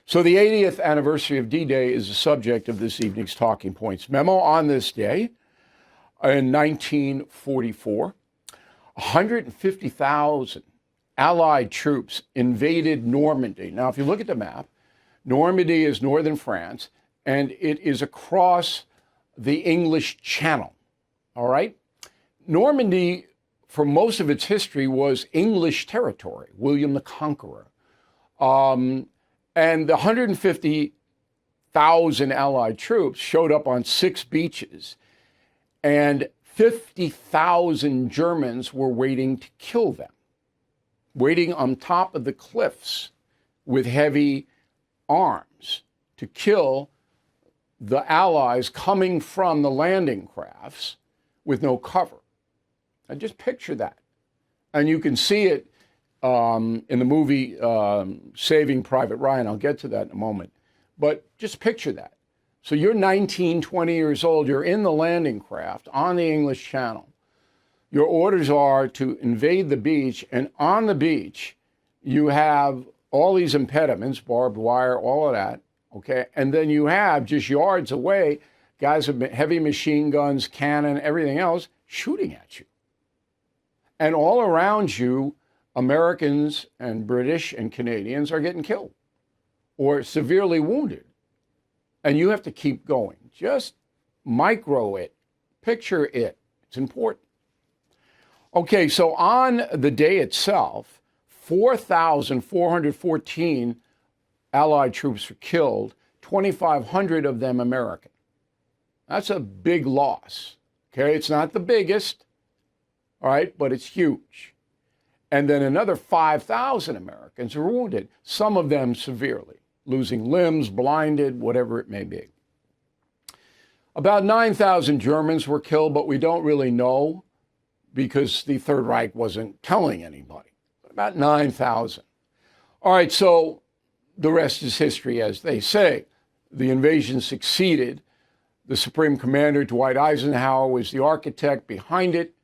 So the 80th anniversary of D-Day is the subject of this evening's Talking Points memo. On this day, in 1944, 150,000 Allied troops invaded Normandy. Now, if you look at the map, Normandy is northern France, and it is across the English Channel, all right? Normandy, for most of its history, was English territory, William the Conqueror. And the 150,000 Allied troops showed up on 6 beaches, and 50,000 Germans were waiting to kill them, waiting on top of the cliffs with heavy arms to kill the Allies coming from the landing crafts with no cover. And just picture that. And you can see it in the movie Saving Private Ryan. I'll get to that in a moment. But just picture that. So you're 19, 20 years old. You're in the landing craft on the English Channel. Your orders are to invade the beach. And on the beach, you have all these impediments, barbed wire, all of that. Okay. And then you have just yards away, guys with heavy machine guns, cannon, everything else shooting at you. And all around you, Americans and British and Canadians are getting killed or severely wounded. And you have to keep going. Just micro it, picture it. It's important. Okay, so on the day itself, 4,414 Allied troops were killed, 2,500 of them American. That's a big loss. Okay, it's not the biggest, all right, but it's huge. And then another 5,000 Americans were wounded, some of them severely, losing limbs, blinded, whatever it may be. About 9,000 Germans were killed, but we don't really know because the Third Reich wasn't telling anybody. About 9,000. All right, so the rest is history, as they say. The invasion succeeded. The Supreme Commander, Dwight Eisenhower, was the architect behind it,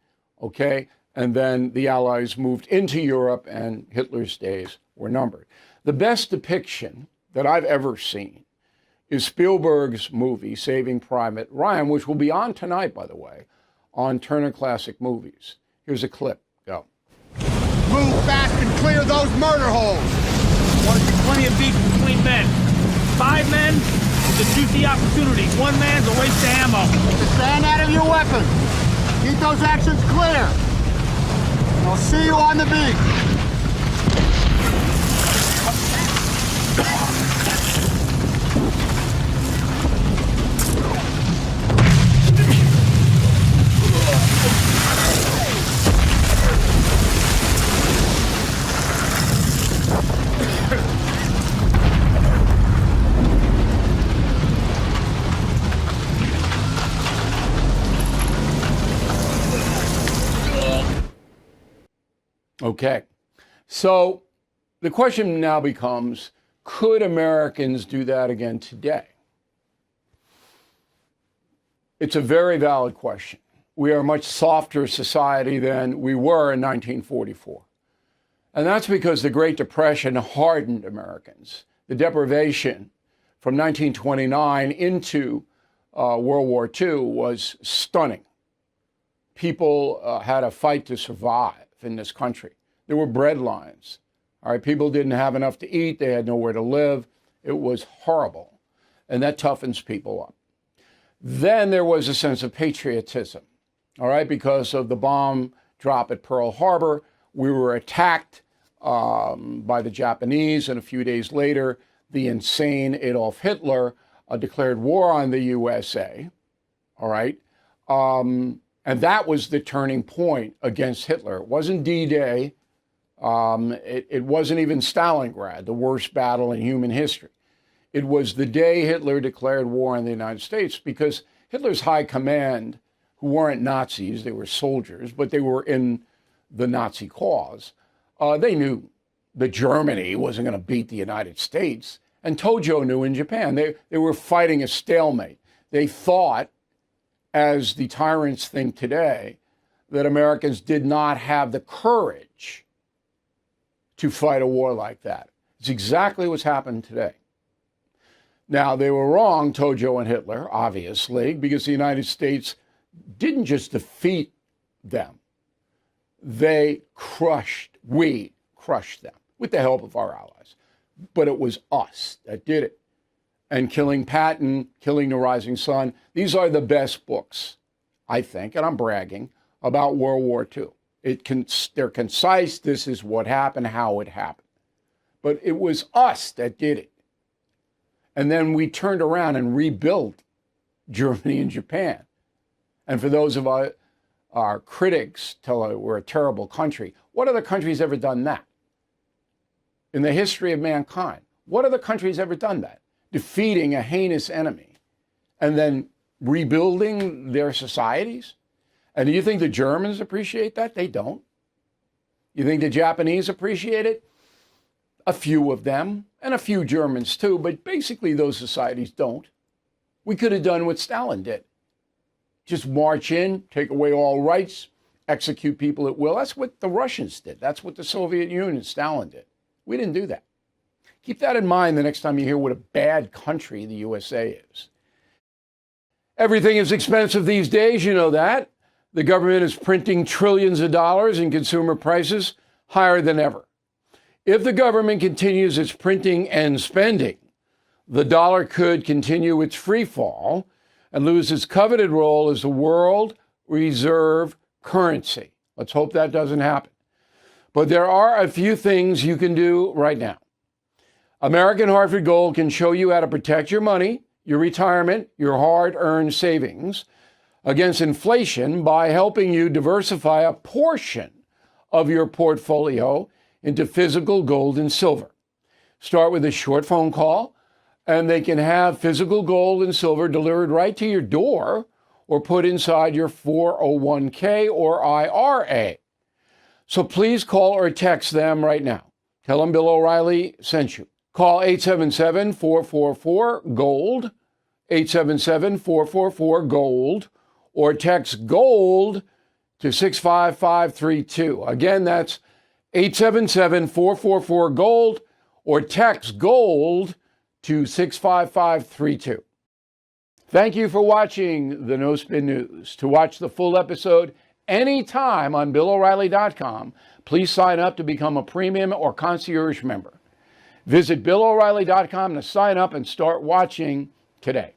okay? And then the Allies moved into Europe, and Hitler's days were numbered. The best depiction that I've ever seen is Spielberg's movie, Saving Private Ryan, which will be on tonight, by the way, on Turner Classic Movies. Here's a clip. Go. Move fast and clear those murder holes. Want to see plenty of beef between men. 5 men is a juicy opportunity. 1 man's a waste of ammo. Stand out of your weapon. Keep those actions clear. I'll see you on the beach. Okay, so the question now becomes, could Americans do that again today? It's a very valid question. We are a much softer society than we were in 1944. And that's because the Great Depression hardened Americans. The deprivation from 1929 into World War II was stunning. People had a fight to survive in this country. There were bread lines. All right, people didn't have enough to eat. They had nowhere to live. It was horrible. And that toughens people up. Then there was a sense of patriotism. All right, because of the bomb drop at Pearl Harbor, we were attacked by the Japanese, and a few days later, the insane Adolf Hitler declared war on the USA. All right. And that was the turning point against Hitler. It wasn't D-Day. It wasn't even Stalingrad, the worst battle in human history. It was the day Hitler declared war on the United States, because Hitler's high command, who weren't Nazis, they were soldiers, but they were in the Nazi cause, they knew that Germany wasn't going to beat the United States. And Tojo knew in Japan. They were fighting a stalemate. They thought, as the tyrants think today, that Americans did not have the courage to fight a war like that. It's exactly what's happened today. Now, they were wrong, Tojo and Hitler, obviously, because the United States didn't just defeat them. We crushed them with the help of our allies. But it was us that did it. And Killing Patton, Killing the Rising Sun, these are the best books, I think, and I'm bragging, about World War II. They're concise. This is what happened, how it happened. But it was us that did it. And then we turned around and rebuilt Germany and Japan. And for those of our critics tell we're a terrible country, what other country's ever done that? In the history of mankind, what other country's ever done that? Defeating a heinous enemy and then rebuilding their societies? And do you think the Germans appreciate that? They don't. You think the Japanese appreciate it? A few of them, and a few Germans too, but basically those societies don't. We could have done what Stalin did. Just march in, take away all rights, execute people at will. That's what the Russians did. That's what the Soviet Union, Stalin did. We didn't do that. Keep that in mind the next time you hear what a bad country the USA is. Everything is expensive these days, you know that. The government is printing trillions of dollars and consumer prices higher than ever. If the government continues its printing and spending, the dollar could continue its free fall and lose its coveted role as the world reserve currency. Let's hope that doesn't happen. But there are a few things you can do right now. American Hartford Gold can show you how to protect your money, your retirement, your hard-earned savings against inflation by helping you diversify a portion of your portfolio into physical gold and silver. Start with a short phone call, and they can have physical gold and silver delivered right to your door or put inside your 401k or IRA. So please call or text them right now. Tell them Bill O'Reilly sent you. Call 877-444-GOLD, 877-444-GOLD, or text GOLD to 65532. Again, that's 877-444-GOLD, or text GOLD to 65532. Thank you for watching the No Spin News. To watch the full episode anytime on BillO'Reilly.com, please sign up to become a premium or concierge member. Visit BillO'Reilly.com to sign up and start watching today.